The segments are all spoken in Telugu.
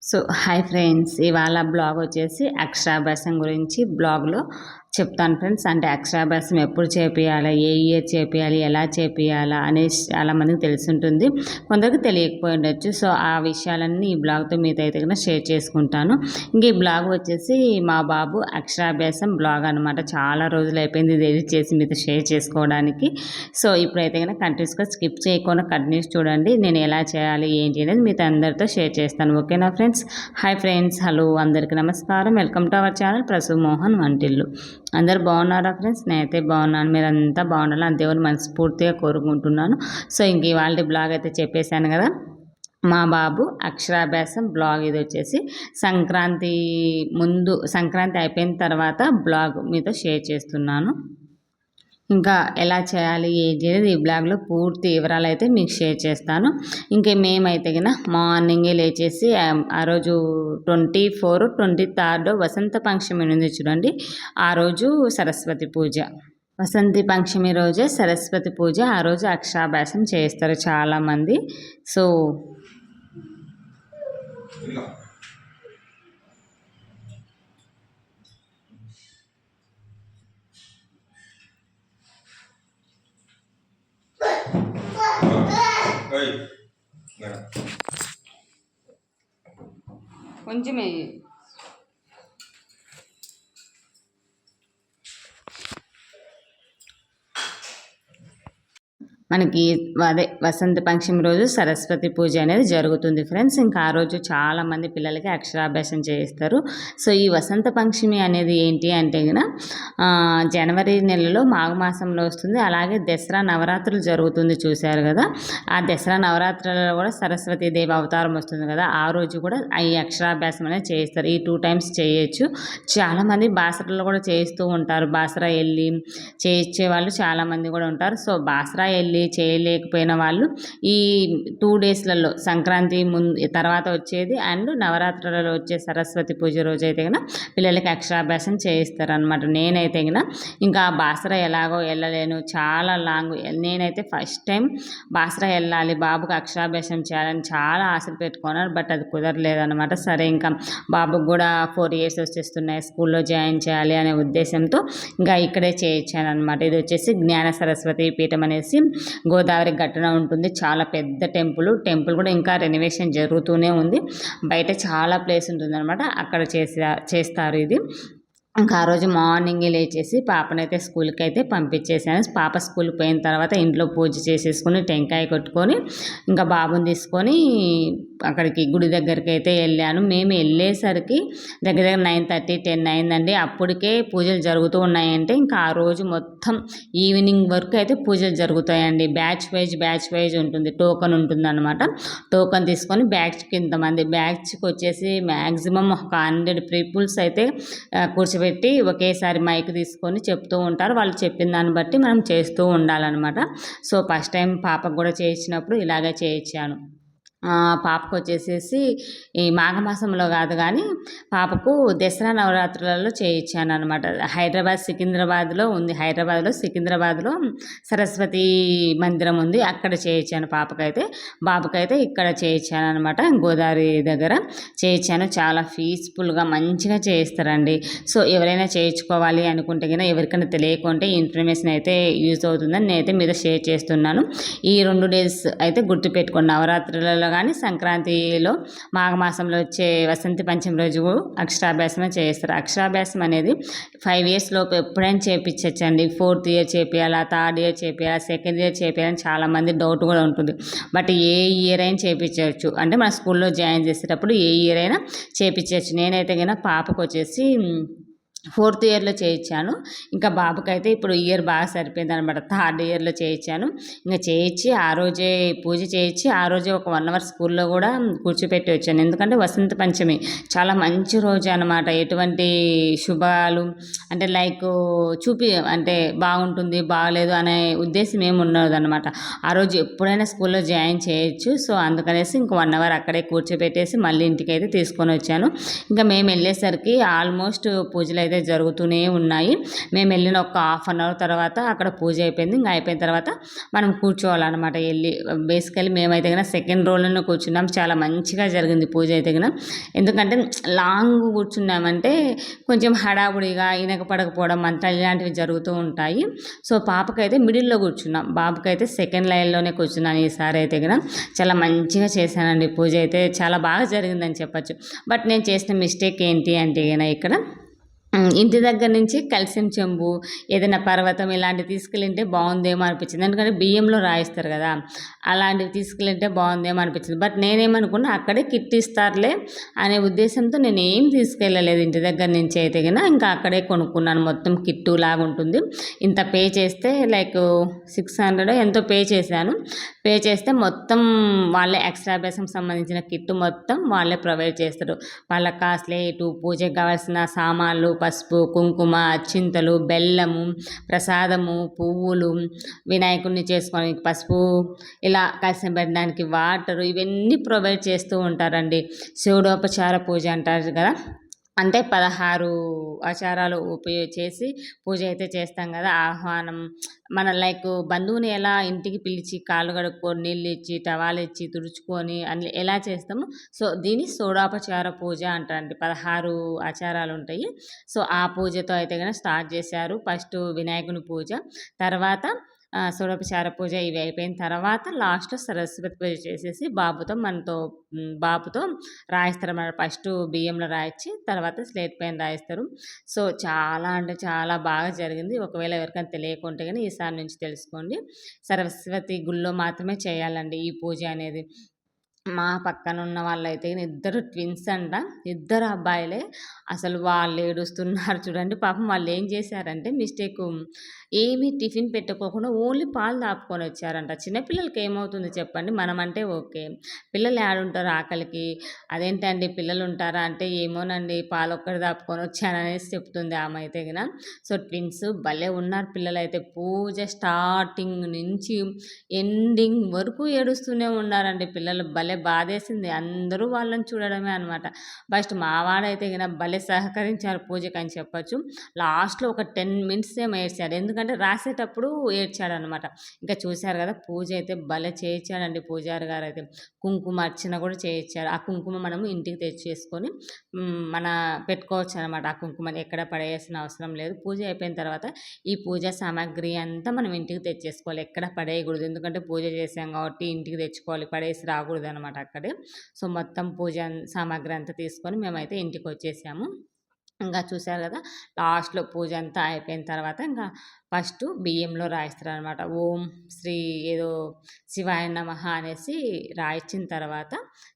సో హాయ్ ఫ్రెండ్స్, ఇవాళ బ్లాగ్ వచ్చేసి అక్షరాభ్యాసం గురించి బ్లాగ్లో చెప్తాను ఫ్రెండ్స్. అంటే అక్షరాభ్యాసం ఎప్పుడు చేపియాలా, ఏ ఇయర్ చేపియాలి, ఎలా చేపియాలా అనేసి చాలామందికి తెలిసి ఉంటుంది, కొందరికి తెలియకపోయి ఉండొచ్చు. సో ఆ విషయాలన్నీ ఈ బ్లాగ్తో మీతో అయితే కన్నా షేర్ చేసుకుంటాను. ఇంక ఈ బ్లాగ్ వచ్చేసి మా బాబు అక్షరాభ్యాసం బ్లాగ్ అనమాట. చాలా రోజులు అయిపోయింది ఇది ఎడిట్ చేసి మీతో షేర్ చేసుకోవడానికి. సో ఇప్పుడైతే కన్నా కంటిన్యూస్గా స్కిప్ చేయకుండా కంటిన్యూస్ చూడండి, నేను ఎలా చేయాలి ఏంటి అనేది మీతో అందరితో షేర్ చేస్తాను. ఓకేనా ఫ్రెండ్స్? హాయ్ ఫ్రెండ్స్, హలో అందరికీ నమస్కారం. Welcome to our channel Prasu Mohan Vantillu. అందరు బాగున్నారా ఫ్రెండ్స్? నేనైతే బాగున్నాను, మీరంతా బాగుండాలని దేవుని మనస్ఫూర్తిగా కోరుకుంటున్నాను. సో ఇంక ఇవాళ బ్లాగ్ అయితే చెప్పేశాను కదా, మా బాబు అక్షరాభ్యాసం బ్లాగ్. ఇది వచ్చేసి సంక్రాంతి ముందు, సంక్రాంతి అయిపోయిన తర్వాత బ్లాగ్ మీతో షేర్ చేస్తున్నాను. ఇంకా ఎలా చేయాలి ఏంటి అనేది ఈ బ్లాగ్లో పూర్తి వివరాలు అయితే మీకు షేర్ చేస్తాను. ఇంకా మేమైతే కన్నా మార్నింగే లేచేసి ఆ రోజు 24, 23 వసంత పంచమి ఉంది చూడండి, ఆ రోజు సరస్వతి పూజ. వసంతి పంచమి రోజే సరస్వతి పూజ. ఆ రోజు అక్షరాభ్యాసం చేస్తారు చాలామంది. సో కొంచెమే మనకి అదే వసంత పంచమి రోజు సరస్వతి పూజ అనేది జరుగుతుంది ఫ్రెండ్స్. ఇంకా ఆ రోజు చాలామంది పిల్లలకి అక్షరాభ్యాసం చేయిస్తారు. సో ఈ వసంత పంచమి అనేది ఏంటి అంటే కనుక జనవరి నెలలో మాఘమాసంలో వస్తుంది. అలాగే దసరా నవరాత్రులు జరుగుతుంది చూశారు కదా, ఆ దసరా నవరాత్రులలో కూడా సరస్వతీదేవి అవతారం వస్తుంది కదా, ఆ రోజు కూడా ఈ అక్షరాభ్యాసం అనేది చేయిస్తారు. ఈ 2 times చేయొచ్చు. చాలామంది బాసరలో కూడా చేయిస్తూ ఉంటారు. బాసరా వెళ్ళి చేయించే వాళ్ళు చాలామంది కూడా ఉంటారు. సో బాసరా వెళ్ళి చేయలేకపోయిన వాళ్ళు ఈ 2 daysలలో సంక్రాంతి ముందు తర్వాత వచ్చేది అండ్ నవరాత్రులలో వచ్చే సరస్వతి పూజ రోజు అయితే కనుక పిల్లలకి అక్షరాభ్యాసం చేయిస్తారనమాట. నేనైతే కనుక ఇంకా బాసరా ఎలాగో వెళ్ళలేను, చాలా లాంగ్. నేనైతే ఫస్ట్ టైం బాసరా వెళ్ళాలి, బాబుకి అక్షరాభ్యాసం చేయాలని చాలా ఆశలు పెట్టుకున్నాను. బట్ అది కుదరలేదనమాట. సరే ఇంకా బాబుకి కూడా 4 years వచ్చేస్తున్నాయి, స్కూల్లో జాయిన్ చేయాలి అనే ఉద్దేశంతో ఇంకా ఇక్కడే చేయించాను అనమాట. ఇది వచ్చేసి జ్ఞాన సరస్వతి పీఠం అనేసి గోదావరి గట్టున ఉంటుంది. చాలా పెద్ద టెంపుల్ కూడా ఇంకా రెనోవేషన్ జరుగుతూనే ఉంది. బయట చాలా ప్లేస్ ఉంటుంది అనమాట, అక్కడ చేస్తారు ఇది. ఇంకా ఆ రోజు మార్నింగే లేచేసి పాపనైతే స్కూల్కి అయితే పంపించేసాను. పాప స్కూల్కి పోయిన తర్వాత ఇంట్లో పూజ చేసేసుకొని టెంకాయ కొట్టుకొని ఇంకా బాబుని తీసుకొని అక్కడికి గుడి దగ్గరికి అయితే వెళ్ళాను. మేము వెళ్ళేసరికి దగ్గర 9:30, 10 అయిందండి. అప్పటికే పూజలు జరుగుతూ ఉన్నాయంటే ఇంకా ఆ రోజు మొత్తం ఈవినింగ్ వరకు అయితే పూజలు జరుగుతాయండి. బ్యాచ్ వైజ్ ఉంటుంది, టోకన్ ఉంటుంది అనమాట. టోకన్ తీసుకొని బ్యాచ్కి ఇంతమంది, బ్యాచ్కి వచ్చేసి మ్యాక్సిమం ఒక 100 పీపుల్స్ అయితే కూర్చోబెట్టి ఒకేసారి మైక్ తీసుకొని చెప్తూ ఉంటారు. వాళ్ళు చెప్పిన దాన్ని బట్టి మనం చేస్తూ ఉండాలన్నమాట. సో ఫస్ట్ టైం పాపకు కూడా చేయించినప్పుడు ఇలాగే చేయించాను. పాపకు వచ్చేసేసి ఈ మాఘమాసంలో కాదు కానీ పాపకు దసరా నవరాత్రులలో చేయించాను అనమాట. సికింద్రాబాద్లో ఉంది. సికింద్రాబాద్లో సరస్వతి మందిరం ఉంది, అక్కడ చేయించాను పాపకైతే. బాబుకైతే ఇక్కడ చేయించాను అనమాట, గోదావరి దగ్గర చేయించాను. చాలా పీస్ఫుల్గా మంచిగా చేయిస్తారండి. సో ఎవరైనా చేయించుకోవాలి అనుకుంటే కనుక, ఎవరికైనా తెలియకుంటే ఇన్ఫర్మేషన్ అయితే యూజ్ అవుతుందని నేనైతే మీద షేర్ చేస్తున్నాను. ఈ 2 days అయితే గుర్తుపెట్టుకోండి, నవరాత్రులలో కానీ సంక్రాంతిలో మాఘమాసంలో వచ్చే వసంత పంచమి రోజు అక్షరాభ్యాసం చేస్తారు. అక్షరాభ్యాసం అనేది 5 years లోపు ఎప్పుడైనా చేయించచ్చండి. 4th year చేపియాలా, 3rd year చేపియాలా, 2nd year చేపియాలని చాలామంది డౌట్ కూడా ఉంటుంది. బట్ ఏ ఇయర్ అయినా చేయించవచ్చు. అంటే మన స్కూల్లో జాయిన్ చేసేటప్పుడు ఏ ఇయర్ అయినా చేయించవచ్చు. నేనైతే కనుక పాపకు వచ్చేసి 4th yearలో చేయించాను. ఇంకా బాబుకైతే ఇప్పుడు ఇయర్ బాగా సరిపోయింది అనమాట, 3rd yearలో చేయించాను. ఇంకా చేయించి ఆ రోజే పూజ చేయించి ఆ రోజే ఒక 1 hour స్కూల్లో కూడా కూర్చోపెట్టి వచ్చాను. ఎందుకంటే వసంత పంచమి చాలా మంచి రోజు అనమాట. ఎటువంటి శుభాలు అంటే లైక్ అంటే బాగుంటుంది బాగలేదు అనే ఉద్దేశం ఏమి ఉండదు అనమాట. ఆ రోజు ఎప్పుడైనా స్కూల్లో జాయిన్ చేయొచ్చు. సో అందుకనేసి ఇంక 1 hour అక్కడే కూర్చోపెట్టేసి మళ్ళీ ఇంటికి అయితే తీసుకొని వచ్చాను. ఇంకా మేము వెళ్ళేసరికి ఆల్మోస్ట్ పూజలు అయితే జరుగుతూనే ఉన్నాయి. మేము వెళ్ళిన ఒక హాఫ్ అన్ అవర్ తర్వాత అక్కడ పూజ అయిపోయింది. ఇంకా అయిపోయిన తర్వాత మనం కూర్చోవాలన్నమాట వెళ్ళి. బేసికలీ మేమైతే కనుక సెకండ్ రోలోనే కూర్చున్నాం. చాలా మంచిగా జరిగింది పూజ అయితే కనుక. ఎందుకంటే లాంగ్ కూర్చున్నామంటే కొంచెం హడావుడిగా ఇనకపడకపోవడం మంత్రాలు ఇలాంటివి జరుగుతూ ఉంటాయి. సో పాపకైతే మిడిల్లో కూర్చున్నాం, బాబుకైతే సెకండ్ లైన్లోనే కూర్చున్నాను ఈసారి అయితే కనుక. చాలా మంచిగా చేశానండి పూజ అయితే, చాలా బాగా జరిగిందని చెప్పచ్చు. బట్ నేను చేసిన మిస్టేక్ ఏంటి అంటే కనుక ఇక్కడ ఇంటి దగ్గర నుంచి కలిసిన చెంబు ఏదైనా పర్వతం ఇలాంటివి తీసుకెళ్ళింటే బాగుందేమో అనిపించింది. ఎందుకంటే బియ్యంలో రాయిస్తారు కదా, అలాంటివి తీసుకెళ్ళింటే బాగుందేమో అనిపించింది. బట్ నేనేమనుకున్నా అక్కడే కిట్ ఇస్తారులే అనే ఉద్దేశంతో నేను ఏం తీసుకెళ్ళలేదు ఇంటి దగ్గర నుంచి అయితే కనుక. ఇంకా అక్కడే కొనుక్కున్నాను. మొత్తం కిట్టు లాగా ఉంటుంది. ఇంత పే చేస్తే లైక్ 600 ఎంతో పే చేశాను. పే చేస్తే మొత్తం వాళ్ళే ఎక్స్ట్రా బేసంకి సంబంధించిన కిట్టు మొత్తం వాళ్ళే ప్రొవైడ్ చేస్తారు. వాళ్ళ స్లేటు, పూజకి కావాల్సిన సామాన్లు, పసుపు, కుంకుమ, అక్షింతలు, బెల్లము, ప్రసాదము, పువ్వులు, వినాయకుడిని చేసుకోవడానికి పసుపు, ఇలా కలశం పెట్టడానికి వాటరు, ఇవన్నీ ప్రొవైడ్ చేస్తూ ఉంటారండి. షోడోపచార పూజ అంటారు కదా, అంటే 16 ఆచారాలు చేసి పూజ అయితే చేస్తాం కదా. ఆహ్వానం మన లైక్ బంధువుని ఎలా ఇంటికి పిలిచి కాళ్ళు కడుక్కొని నీళ్ళు ఇచ్చి టవాలు ఇచ్చి తుడుచుకొని అని ఎలా చేస్తామో, సో దీన్ని షోడోపచార పూజ అంటారండి. 16 ఆచారాలు ఉంటాయి. సో ఆ పూజతో అయితే కనుక స్టార్ట్ చేశారు. ఫస్ట్ వినాయకుని పూజ, తర్వాత షోడోపచార పూజ ఇవి అయిపోయిన తర్వాత లాస్ట్లో సరస్వతి పూజ చేసేసి బాబుతో రాయిస్తారన్నమాట. ఫస్ట్ బియ్యంలో రాయించి తర్వాత స్లేట్ పైన రాయిస్తారు. సో చాలా అంటే చాలా బాగా జరిగింది. ఒకవేళ ఎవరికైనా తెలియకుంటే కానీ ఈసారి నుంచి తెలుసుకోండి. సరస్వతి గుళ్ళో మాత్రమే చేయాలండి ఈ పూజ అనేది. మా పక్కన ఉన్న వాళ్ళైతే ఇద్దరు ట్విన్స్ అంట, ఇద్దరు అబ్బాయిలే. అసలు వాళ్ళు ఏడుస్తున్నారు చూడండి. పాపం వాళ్ళు ఏం చేశారంటే మిస్టేక్, ఏమీ టిఫిన్ పెట్టుకోకుండా ఓన్లీ పాలు తాపుకొని వచ్చారంట. చిన్నపిల్లలకి ఏమవుతుంది చెప్పండి, మనమంటే ఓకే, పిల్లలు ఏడుంటారు ఆకలికి. అదేంటండి పిల్లలు ఉంటారా అంటే ఏమోనండి పాలు ఒక్కటి తాపుకొని వచ్చాననేసి చెప్తుంది ఆమె అయితే గిన. సో ట్విన్స్ భలే ఉన్నారు పిల్లలైతే. పూజ స్టార్టింగ్ నుంచి ఎండింగ్ వరకు ఏడుస్తూనే ఉన్నారండి పిల్లలు. భలే బాధేసింది. అందరూ వాళ్ళని చూడడమే అనమాట. ఫస్ట్ మా వాడైతే గిన భలే సహకరించారు పూజకి అని చెప్పొచ్చు. లాస్ట్లో ఒక 10 మినిట్స్ ఏమో ఏడ్చాడు. ఎందుకంటే రాసేటప్పుడు ఏడ్చాడనమాట. ఇంకా చూశారు కదా పూజ అయితే భలే చేయించాడండి పూజారి గారు అయితే. కుంకుమ అర్చన కూడా చేయించాడు. ఆ కుంకుమ మనము ఇంటికి తెచ్చేసుకొని మన పెట్టుకోవచ్చు అనమాట. ఆ కుంకుమని ఎక్కడ పడేయాల్సిన అవసరం లేదు. పూజ అయిపోయిన తర్వాత ఈ పూజ సామాగ్రి అంతా మనం ఇంటికి తెచ్చేసుకోవాలి, ఎక్కడ పడేయకూడదు. ఎందుకంటే పూజ చేసాం కాబట్టి ఇంటికి తెచ్చుకోవాలి, పడేసి రాకూడదు అనమాట అక్కడే. సో మొత్తం పూజ సామాగ్రి అంతా తీసుకొని మేమైతే ఇంటికి వచ్చేసాము. ఇంకా చూశారు కదా లాస్ట్లో పూజ అంతా అయిపోయిన తర్వాత ఇంకా ఫస్ట్ బియ్యంలో రాయిస్తారనమాట. ఓం శ్రీ ఏదో శివాయ నమః అనేసి రాయించిన తర్వాత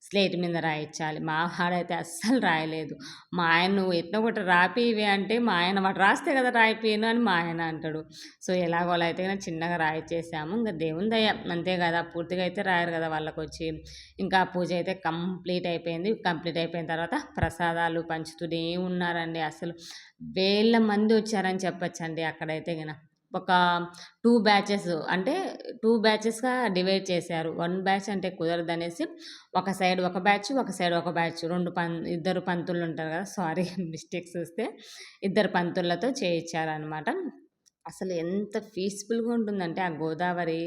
స్లేట్ మీద రాయించాలి. మా వాడైతే అస్సలు రాయలేదు. మా ఆయన నువ్వు ఎట్లా ఒకటి రాపివి అంటే మా ఆయన వాడు రాస్తే కదా రాయిపోయాను అని మా ఆయన అంటాడు. సో ఎలాగోలా అయితే నేను చిన్నగా రాయిచ్చేసాము. ఇంకా దేవుని దయ అంతే కదా, పూర్తిగా అయితే రాయరు కదా వాళ్ళకి వచ్చి. ఇంకా పూజ అయితే కంప్లీట్ అయిపోయింది. కంప్లీట్ అయిపోయిన తర్వాత ప్రసాదాలు పంచుతూనే ఉన్నారండి. అసలు వేల మంది వచ్చారని చెప్పొచ్చండి అక్కడైతే గిన. ఒక 2 బ్యాచెస్ అంటే 2 బ్యాచెస్‌గా డివైడ్ చేశారు. 1 బ్యాచ్ అంటే కుదరదనేసి ఒక సైడ్ ఒక బ్యాచ్, ఒక సైడ్ ఒక బ్యాచ్. ఇద్దరు పంతులుంటారు కదా! సారీ మిస్టేక్స్ వస్తే. ఇద్దరు పంతులతో చేయిచ్చారనమాట. అసలు ఎంత పీస్‌ఫుల్‌గా ఉంటుందంటే ఆ గోదావరి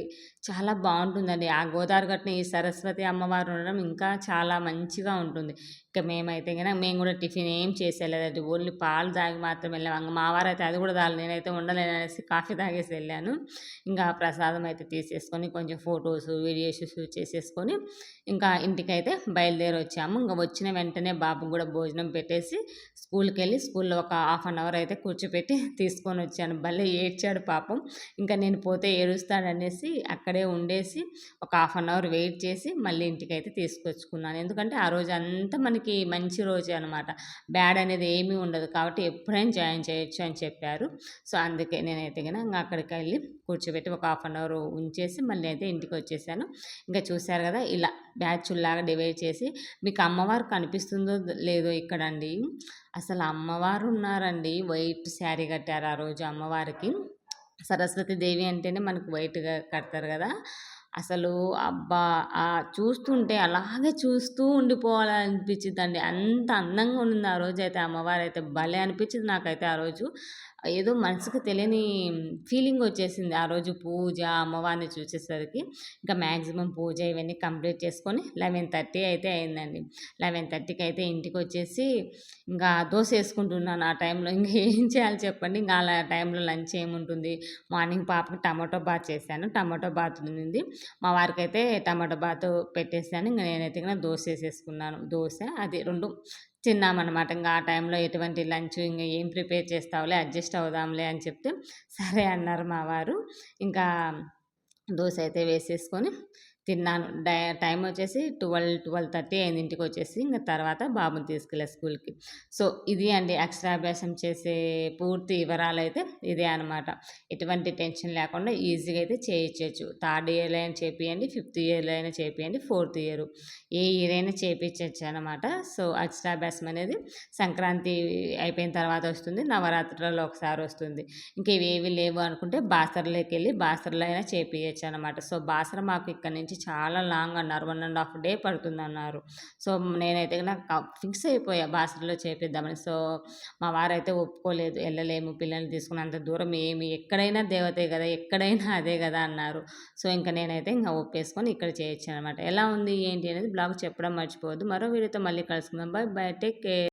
చాలా బావుంటుందండి. ఆ గోదావరి గట్టున ఈ సరస్వతి అమ్మవారు ఉండడం ఇంకా చాలా మంచిగా ఉంటుంది. ఇక మేమైతే గనక మేము కూడా టిఫిన్ ఏం చేసేయలేదండి. ఓన్లీ పాలు తాగి మాత్రం వెళ్ళాం. మా వారైతే అది కూడా తాగలేదు. నేనైతే ఉండలేననేసి కాఫీ తాగేసి వెళ్ళాను. ఇంకా ప్రసాదం అయితే తీసేసుకొని కొంచెం ఫోటోస్, వీడియోస్ షూట్ చేసేసుకొని ఇంకా ఇంటికైతే బయలుదేరి వచ్చాము. ఇంక వచ్చిన వెంటనే బాబుకి కూడా భోజనం పెట్టేసి స్కూల్‌కెళ్ళి స్కూల్‌లో ఒక హాఫ్ అన్ అవర్ అయితే కూర్చోపెట్టి తీసుకొని వచ్చాను. భలే ఏడ్చాడు పాపం. ఇంకా నేను పోతే ఏడుస్తాడనేసి అక్కడే ఉండేసి ఒక హాఫ్ అన్ అవర్ వెయిట్ చేసి మళ్ళీ ఇంటికైతే తీసుకొచ్చుకున్నాను. ఎందుకంటే ఆ రోజంతా మనకి మంచి రోజే అనమాట. బ్యాడ్ అనేది ఏమీ ఉండదు. కాబట్టి ఎప్పుడైనా జాయిన్ చేయొచ్చు అని చెప్పారు. సో అందుకే నేనైతే గన ఇంక అక్కడికెళ్ళి కూర్చోబెట్టి ఒక హాఫ్ అన్ అవర్ ఉంచేసి మళ్ళీ అయితే ఇంటికొచ్చేసాను. ఇంకా చూశారు కదా ఇలా బ్యాచుల్లాగా డివైడ్ చేసి. మీకు అమ్మవారు కనిపిస్తుందో లేదో ఇక్కడండి, అసలు అమ్మవారు ఉన్నారండి. వైట్ శారీ కట్టారు ఆ రోజు అమ్మవారికి. సరస్వతి దేవి అంటేనే మనకు వైట్‌గా కడతారు కదా! అసలు అబ్బా! చూస్తుంటే అలాగే చూస్తూ ఉండిపోవాలనిపించిద్దండి. అంత అందంగా ఉండింది ఆ రోజైతే అమ్మవారైతే. భలే అనిపించింది నాకైతే ఆ రోజు. ఏదో మనసుకి తెలియని ఫీలింగొచ్చేసింది. ఆ రోజు పూజ, అమ్మవారిని చూసేసరికి. ఇంకా మాక్సిమం పూజ ఇవన్నీ కంప్లీట్ చేసుకొని 11:30 అయితే అయిందండి. 11:30కి అయితే ఇంటికొచ్చేసి ఇంకా దోసేసుకుంటున్నాను ఆ టైంలో. ఇంక ఏం చేయాలి చెప్పండి? ఇంక అలా టైంలో లంచ్ ఏముంటుంది? మార్నింగ్ పాపకి టమాటో బాత్ చేశాను. టమాటో బాత్ ఉండింది. మా వారికైతే టమాటో బాతు పెట్టేసాను. ఇంక నేనైతే గిన దోసేసేసుకున్నాను. దోస అది 2 తిన్నామనమాట. ఇంక ఆ టైంలో ఎటువంటి లంచ్ ఇంగ ఏం ప్రిపేర్ చేస్తావులే అడ్జస్ట్ అవుదాంలే అని చెప్తే, సరే అన్నారు మా వారు. ఇంకా దోస అయితే వేసేసుకొని తిన్నాను. టైమొచ్చేసి 12:30 అయింది ఇంటికొచ్చేసి. ఇంక తర్వాత బాబుని తీసుకెళ్ళా స్కూల్‌కి. సో, ఇది అండి అక్షరాభ్యాసం చేసే పూర్తి వివరాలైతే ఇదే అనమాట. ఎటువంటి టెన్షన్ లేకుండా ఈజీగా అయితే చేయించొచ్చు. థర్డ్ ఇయర్‌లో అయినా చేపియండి, ఫిఫ్త్ ఇయర్‌లో అయినా చేపియండి, ఫోర్త్ ఇయరు ఏ ఇయర్ అయినా చేపిచ్చొచ్చనమాట. సో, అక్షరాభ్యాసం అనేది సంక్రాంతి అయిపోయిన తర్వాత వస్తుంది. నవరాత్రులలో ఒకసారొస్తుంది. ఇంక ఇవేవి లేవు అనుకుంటే బాసరలోకెళ్ళి బాసరలో అయినా చేపియొచ్చనమాట. సో, బాసర మాకు ఇక్కడి నుంచి చాలా లాంగ్ అన్నారు. 1 ½ డే పడుతుందన్నారు. సో, నేనైతే గనక ఫిక్స్ అయిపోయా బాసరలో చేపిద్దామని. సో, మా వారైతే ఒప్పుకోలేదు. ఎళ్ళలేము పిల్లల్ని తీసుకొని అంత దూరం ఎక్కడైనా దేవతే గదా! ఎక్కడైనా అదే గదా! అన్నారు. సో, ఇంక నేనైతే ఇంక ఒప్పేసుకొని ఇక్కడ చేయొచ్చనమాట. ఎలా ఉంది ఏంటి అనేది బ్లాగ్ చెప్పడం మర్చిపోవద్దు. మరో వీడియోతో మళ్ళీ కలుసుకుందాం. By by. Take care.